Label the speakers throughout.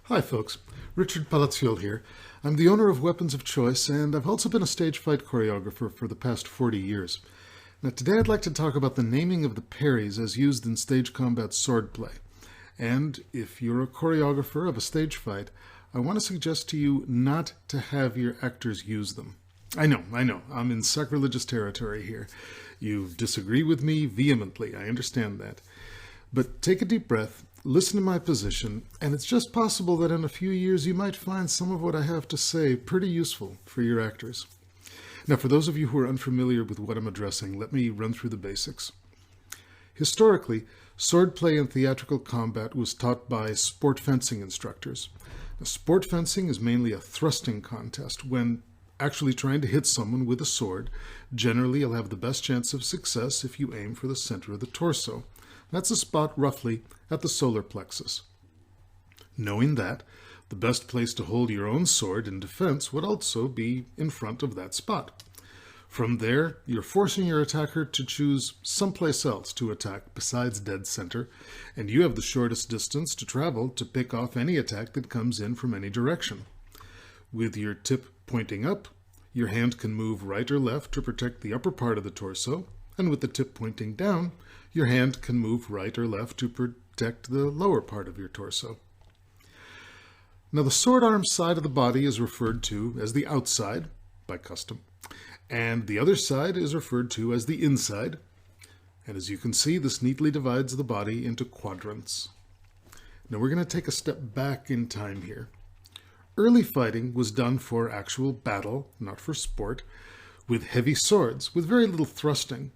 Speaker 1: Hi folks, Richard Pallaziol here. I'm the owner of Weapons of Choice, and I've also been a stage fight choreographer for the past 40 years. Now today I'd like to talk about the naming of the parries as used in stage combat swordplay. And if you're a choreographer of a stage fight, I want to suggest to you not to have your actors use them. I know, I'm in sacrilegious territory here. You disagree with me vehemently, I understand that. But take a deep breath, listen to my position, and it's just possible that in a few years you might find some of what I have to say pretty useful for your actors. Now, for those of you who are unfamiliar with what I'm addressing, let me run through the basics. Historically, swordplay in theatrical combat was taught by sport fencing instructors. Now, sport fencing is mainly a thrusting contest. When actually trying to hit someone with a sword, generally you'll have the best chance of success if you aim for the center of the torso. That's a spot roughly at the solar plexus. Knowing that, the best place to hold your own sword in defense would also be in front of that spot. From there, you're forcing your attacker to choose someplace else to attack besides dead center, and you have the shortest distance to travel to pick off any attack that comes in from any direction. With your tip pointing up, your hand can move right or left to protect the upper part of the torso, and with the tip pointing down, your hand can move right or left to protect the lower part of your torso. Now, the sword arm side of the body is referred to as the outside, by custom, and the other side is referred to as the inside. And as you can see, this neatly divides the body into quadrants. Now, we're going to take a step back in time here. Early fighting was done for actual battle, not for sport, with heavy swords, with very little thrusting.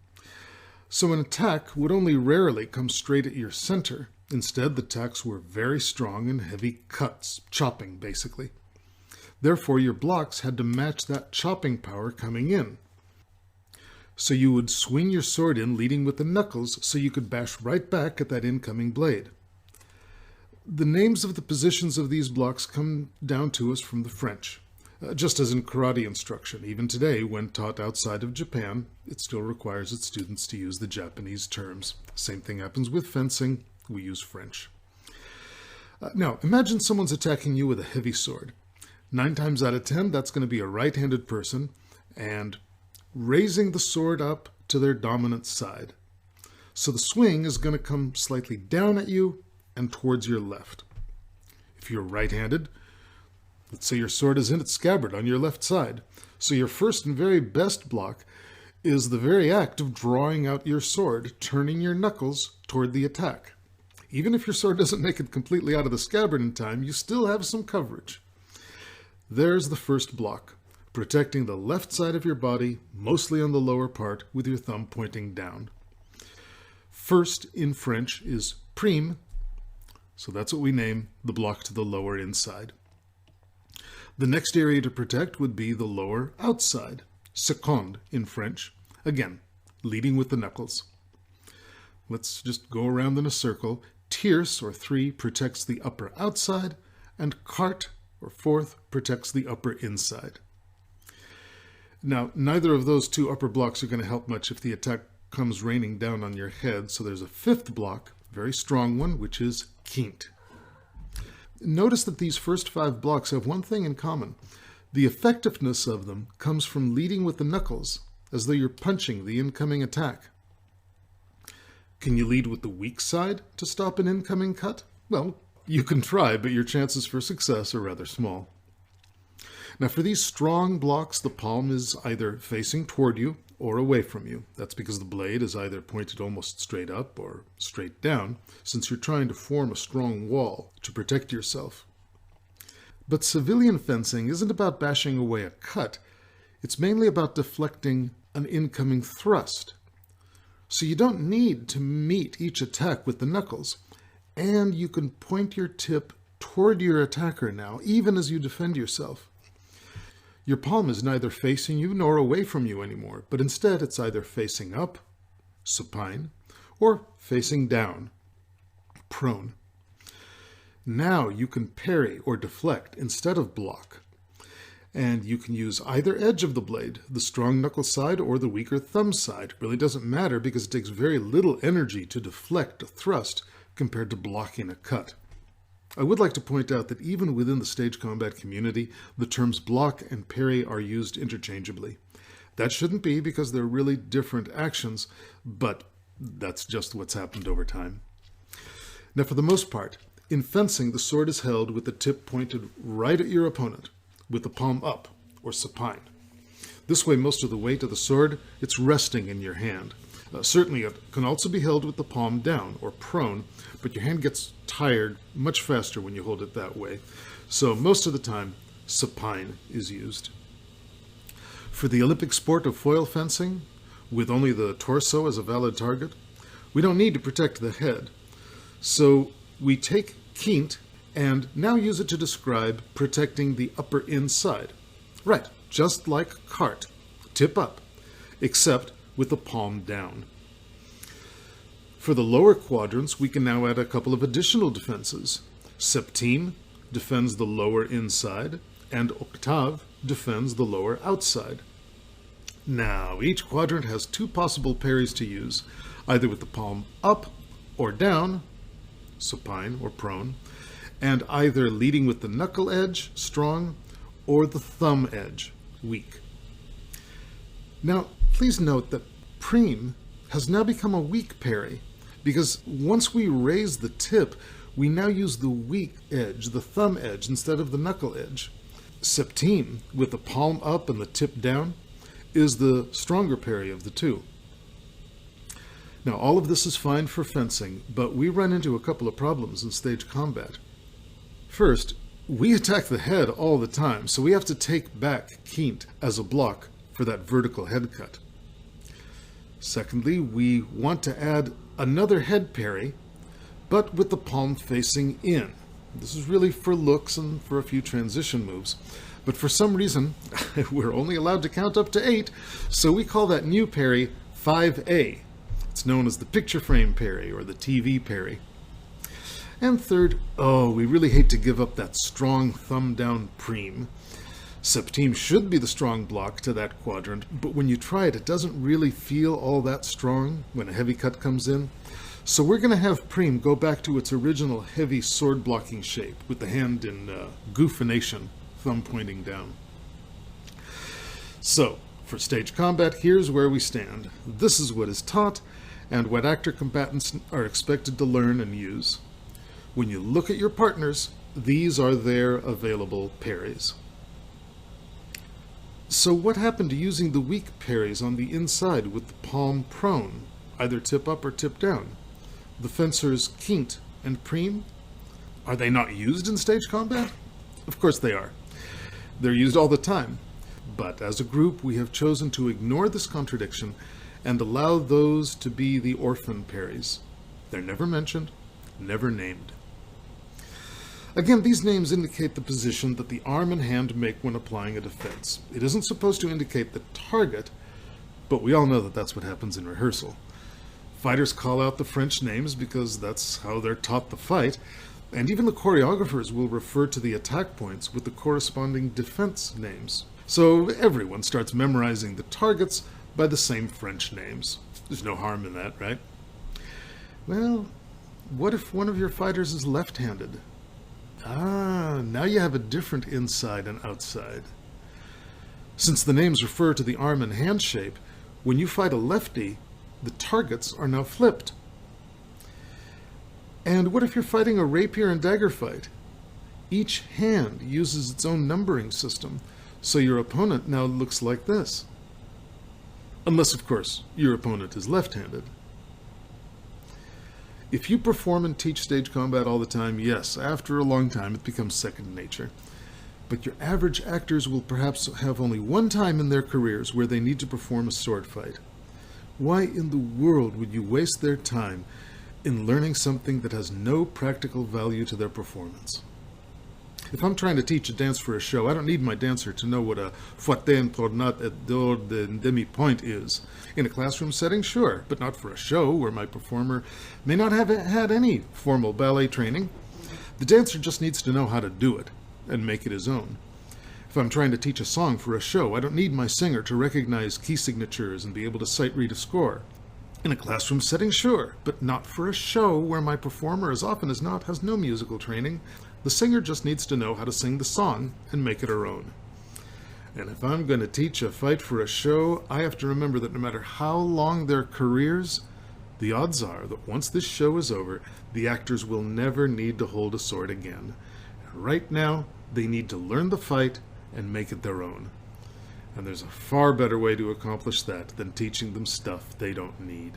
Speaker 1: So an attack would only rarely come straight at your center. Instead, the attacks were very strong and heavy cuts, chopping basically. Therefore, your blocks had to match that chopping power coming in. So you would swing your sword in, leading with the knuckles, so you could bash right back at that incoming blade. The names of the positions of these blocks come down to us from the French. Just as in karate instruction, even today, when taught outside of Japan, it still requires its students to use the Japanese terms. Same thing happens with fencing. We use French. Now, imagine someone's attacking you with a heavy sword. 9 times out of 10, that's going to be a right-handed person, and raising the sword up to their dominant side. So the swing is going to come slightly down at you and towards your left. If you're right-handed, let's say your sword is in its scabbard on your left side. So your first and very best block is the very act of drawing out your sword, turning your knuckles toward the attack. Even if your sword doesn't make it completely out of the scabbard in time, you still have some coverage. There's the first block, protecting the left side of your body, mostly on the lower part, with your thumb pointing down. First in French is prime, so that's what we name the block to the lower inside. The next area to protect would be the lower outside, second in French, again, leading with the knuckles. Let's just go around in a circle. Tierce, or 3, protects the upper outside, and quart, or 4th, protects the upper inside. Now, neither of those 2 upper blocks are going to help much if the attack comes raining down on your head, so there's a 5th block, a very strong one, which is quinte. Notice that these first 5 blocks have one thing in common. The effectiveness of them comes from leading with the knuckles, as though you're punching the incoming attack. Can you lead with the weak side to stop an incoming cut? Well, you can try, but your chances for success are rather small. Now, for these strong blocks, the palm is either facing toward you or away from you. That's because the blade is either pointed almost straight up or straight down, since you're trying to form a strong wall to protect yourself. But civilian fencing isn't about bashing away a cut. It's mainly about deflecting an incoming thrust. So you don't need to meet each attack with the knuckles, and you can point your tip toward your attacker now, even as you defend yourself. Your palm is neither facing you nor away from you anymore, but instead it's either facing up, supine, or facing down, prone. Now you can parry or deflect instead of block. And you can use either edge of the blade, the strong knuckle side or the weaker thumb side. It really doesn't matter because it takes very little energy to deflect a thrust compared to blocking a cut. I would like to point out that even within the stage combat community, the terms block and parry are used interchangeably. That shouldn't be because they're really different actions, but that's just what's happened over time. Now, for the most part, in fencing, the sword is held with the tip pointed right at your opponent, with the palm up, or supine. This way, most of the weight of the sword, it's resting in your hand. Certainly, it can also be held with the palm down, or prone, but your hand gets tired much faster when you hold it that way. So most of the time, supine is used. For the Olympic sport of foil fencing, with only the torso as a valid target, we don't need to protect the head. So we take quinte and now use it to describe protecting the upper inside. Right, just like carte, tip up, except with the palm down. For the lower quadrants, we can now add a couple of additional defenses. Septime defends the lower inside, and octave defends the lower outside. Now, each quadrant has two possible parries to use, either with the palm up or down, supine or prone, and either leading with the knuckle edge, strong, or the thumb edge, weak. Now, please note that prime has now become a weak parry, because once we raise the tip, we now use the weak edge, the thumb edge, instead of the knuckle edge. Septime, with the palm up and the tip down, is the stronger parry of the two. Now, all of this is fine for fencing, but we run into a couple of problems in stage combat. First, we attack the head all the time, so we have to take back quinte as a block for that vertical head cut. Secondly, we want to add another head parry, but with the palm facing in. This is really for looks and for a few transition moves. But for some reason, we're only allowed to count up to 8, so we call that new parry 5A. It's known as the picture frame parry or the TV parry. And third, we really hate to give up that strong thumb down prime. Septime should be the strong block to that quadrant, but when you try it, it doesn't really feel all that strong when a heavy cut comes in. So we're going to have prime go back to its original heavy sword blocking shape with the hand in goofination, thumb pointing down. So, for stage combat, here's where we stand. This is what is taught and what actor combatants are expected to learn and use. When you look at your partners, these are their available parries. So what happened to using the weak parries on the inside with the palm prone, either tip up or tip down? The fencers quinte and prime? Are they not used in stage combat? Of course they are. They're used all the time. But as a group, we have chosen to ignore this contradiction and allow those to be the orphan parries. They're never mentioned, never named. Again, these names indicate the position that the arm and hand make when applying a defense. It isn't supposed to indicate the target, but we all know that that's what happens in rehearsal. Fighters call out the French names because that's how they're taught the fight, and even the choreographers will refer to the attack points with the corresponding defense names. So everyone starts memorizing the targets by the same French names. There's no harm in that, right? Well, what if one of your fighters is left-handed? Now you have a different inside and outside. Since the names refer to the arm and hand shape, when you fight a lefty, the targets are now flipped. And what if you're fighting a rapier and dagger fight? Each hand uses its own numbering system, so your opponent now looks like this. Unless, of course, your opponent is left-handed. If you perform and teach stage combat all the time, yes, after a long time it becomes second nature. But your average actors will perhaps have only one time in their careers where they need to perform a sword fight. Why in the world would you waste their time in learning something that has no practical value to their performance? If I'm trying to teach a dance for a show, I don't need my dancer to know what a fouette, un tournat, et d'or, de demi-point is. In a classroom setting, sure, but not for a show where my performer may not have had any formal ballet training. The dancer just needs to know how to do it and make it his own. If I'm trying to teach a song for a show, I don't need my singer to recognize key signatures and be able to sight read a score. In a classroom setting, sure, but not for a show where my performer, as often as not, has no musical training. The singer just needs to know how to sing the song and make it her own. And if I'm going to teach a fight for a show, I have to remember that no matter how long their careers, the odds are that once this show is over, the actors will never need to hold a sword again. Right now, they need to learn the fight and make it their own. And there's a far better way to accomplish that than teaching them stuff they don't need.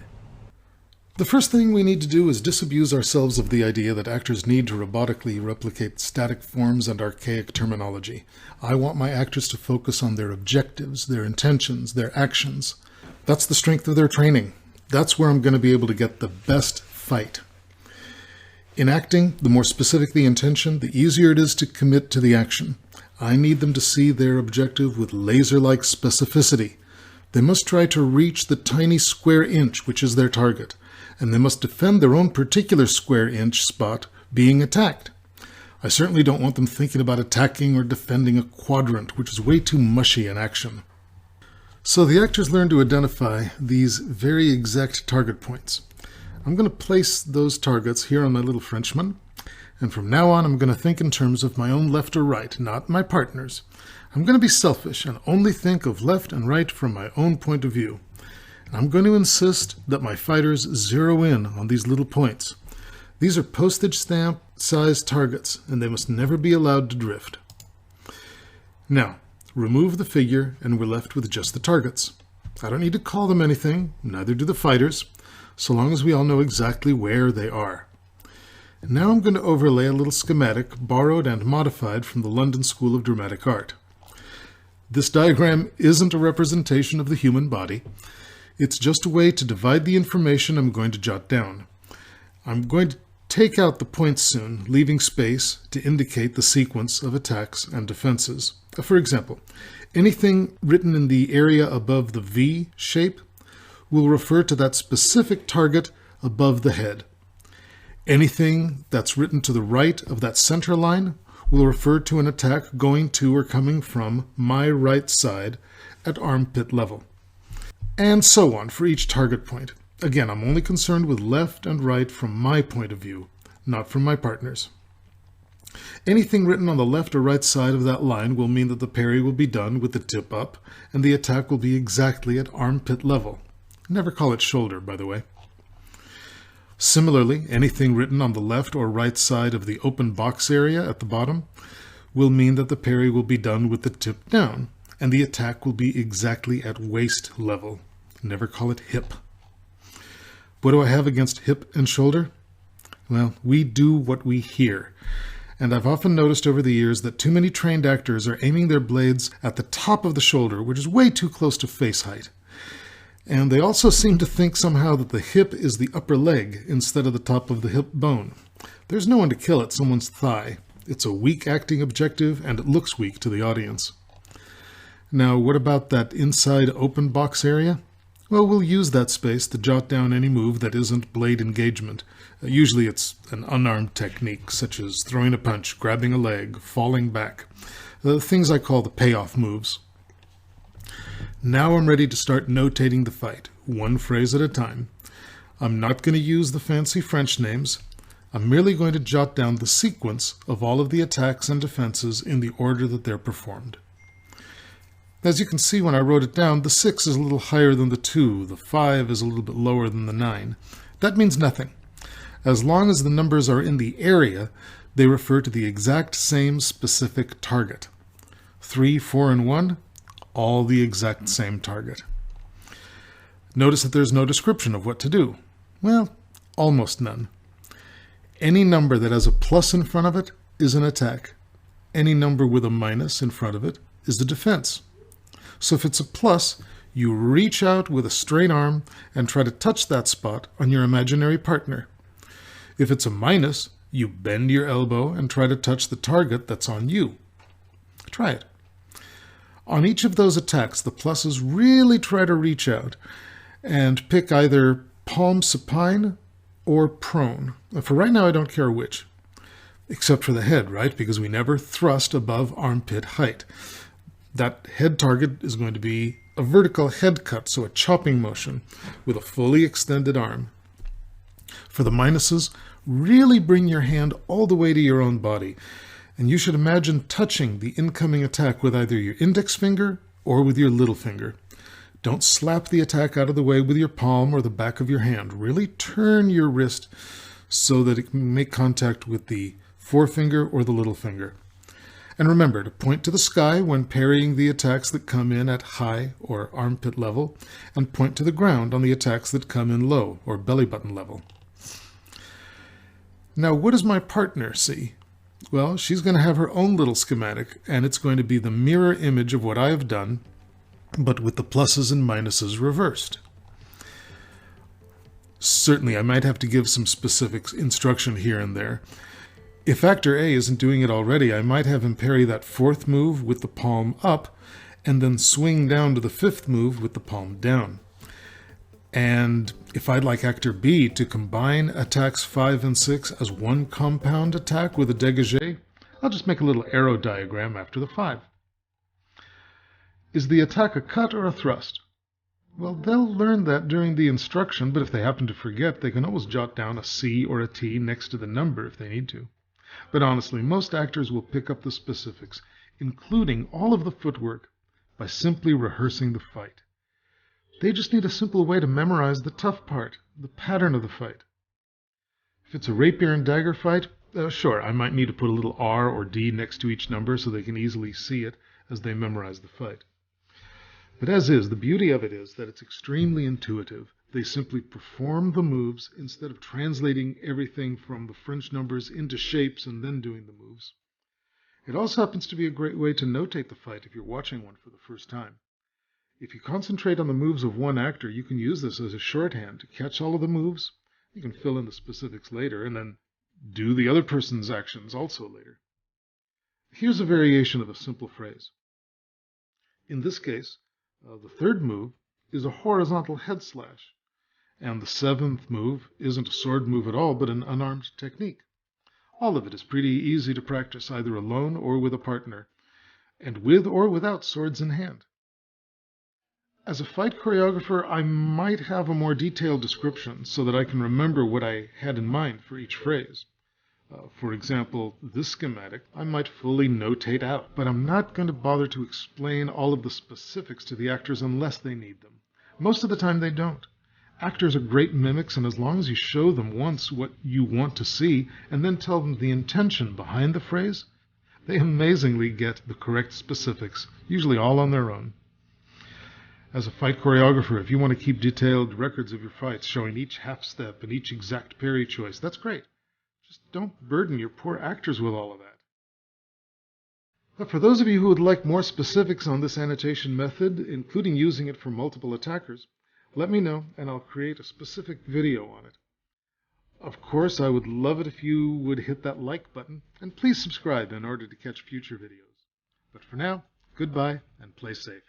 Speaker 1: The first thing we need to do is disabuse ourselves of the idea that actors need to robotically replicate static forms and archaic terminology. I want my actors to focus on their objectives, their intentions, their actions. That's the strength of their training. That's where I'm going to be able to get the best fight. In acting, the more specific the intention, the easier it is to commit to the action. I need them to see their objective with laser-like specificity. They must try to reach the tiny square inch, which is their target, and they must defend their own particular square inch spot being attacked. I certainly don't want them thinking about attacking or defending a quadrant, which is way too mushy in action. So the actors learn to identify these very exact target points. I'm going to place those targets here on my little Frenchman, and from now on I'm going to think in terms of my own left or right, not my partner's. I'm going to be selfish and only think of left and right from my own point of view. And I'm going to insist that my fighters zero in on these little points. These are postage stamp sized targets, and they must never be allowed to drift. Now, remove the figure and we're left with just the targets. I don't need to call them anything, neither do the fighters, so long as we all know exactly where they are. And now I'm going to overlay a little schematic borrowed and modified from the London School of Dramatic Art. This diagram isn't a representation of the human body. It's just a way to divide the information I'm going to jot down. I'm going to take out the points soon, leaving space to indicate the sequence of attacks and defenses. For example, anything written in the area above the V shape will refer to that specific target above the head. Anything that's written to the right of that center line will refer to an attack going to or coming from my right side at armpit level. And so on for each target point. Again, I'm only concerned with left and right from my point of view, not from my partner's. Anything written on the left or right side of that line will mean that the parry will be done with the tip up, and the attack will be exactly at armpit level. Never call it shoulder, by the way. Similarly, anything written on the left or right side of the open box area at the bottom will mean that the parry will be done with the tip down, and the attack will be exactly at waist level. Never call it hip. What do I have against hip and shoulder? Well, we do what we hear. And I've often noticed over the years that too many trained actors are aiming their blades at the top of the shoulder, which is way too close to face height. And they also seem to think somehow that the hip is the upper leg instead of the top of the hip bone. There's no one to kill at someone's thigh. It's a weak acting objective, and it looks weak to the audience. Now, what about that inside open box area? Well, we'll use that space to jot down any move that isn't blade engagement. Usually it's an unarmed technique, such as throwing a punch, grabbing a leg, falling back. Things I call the payoff moves. Now I'm ready to start notating the fight, one phrase at a time. I'm not going to use the fancy French names. I'm merely going to jot down the sequence of all of the attacks and defenses in the order that they're performed. As you can see when I wrote it down, the 6 is a little higher than the 2, the 5 is a little bit lower than the 9. That means nothing. As long as the numbers are in the area, they refer to the exact same specific target. 3, 4, and 1, all the exact same target. Notice that there's no description of what to do. Well, almost none. Any number that has a plus in front of it is an attack. Any number with a minus in front of it is a defense. So if it's a plus, you reach out with a straight arm and try to touch that spot on your imaginary partner. If it's a minus, you bend your elbow and try to touch the target that's on you. Try it. On each of those attacks, the pluses really try to reach out and pick either palm supine or prone. For right now, I don't care which. Except for the head, right? Because we never thrust above armpit height. That head target is going to be a vertical head cut, so a chopping motion with a fully extended arm. For the minuses, really bring your hand all the way to your own body, and you should imagine touching the incoming attack with either your index finger or with your little finger. Don't slap the attack out of the way with your palm or the back of your hand. Really turn your wrist so that it can make contact with the forefinger or the little finger. And remember to point to the sky when parrying the attacks that come in at high or armpit level, and point to the ground on the attacks that come in low or belly button level. Now, what does my partner see? Well, she's going to have her own little schematic, and it's going to be the mirror image of what I have done, but with the pluses and minuses reversed. Certainly, I might have to give some specific instruction here and there. If actor A isn't doing it already, I might have him parry that fourth move with the palm up, and then swing down to the fifth move with the palm down. And if I'd like actor B to combine attacks 5 and 6 as one compound attack with a dégagé, I'll just make a little arrow diagram after the 5. Is the attack a cut or a thrust? Well, they'll learn that during the instruction, but if they happen to forget, they can always jot down a C or a T next to the number if they need to. But honestly, most actors will pick up the specifics, including all of the footwork, by simply rehearsing the fight. They just need a simple way to memorize the tough part, the pattern of the fight. If it's a rapier and dagger fight, sure, I might need to put a little R or D next to each number so they can easily see it as they memorize the fight. But as is, the beauty of it is that it's extremely intuitive. They simply perform the moves instead of translating everything from the French numbers into shapes and then doing the moves. It also happens to be a great way to notate the fight if you're watching one for the first time. If you concentrate on the moves of one actor, you can use this as a shorthand to catch all of the moves. You can fill in the specifics later and then do the other person's actions also later. Here's a variation of a simple phrase. In this case, the third move is a horizontal head slash, and the seventh move isn't a sword move at all, but an unarmed technique. All of it is pretty easy to practice either alone or with a partner, and with or without swords in hand. As a fight choreographer, I might have a more detailed description so that I can remember what I had in mind for each phrase. For example, this schematic I might fully notate out, but I'm not going to bother to explain all of the specifics to the actors unless they need them. Most of the time they don't. Actors are great mimics, and as long as you show them once what you want to see and then tell them the intention behind the phrase, they amazingly get the correct specifics, usually all on their own. As a fight choreographer, if you want to keep detailed records of your fights showing each half step and each exact parry choice, that's great. Just don't burden your poor actors with all of that. But for those of you who would like more specifics on this annotation method, including using it for multiple attackers, let me know and I'll create a specific video on it. Of course, I would love it if you would hit that like button, and please subscribe in order to catch future videos. But for now, goodbye and play safe.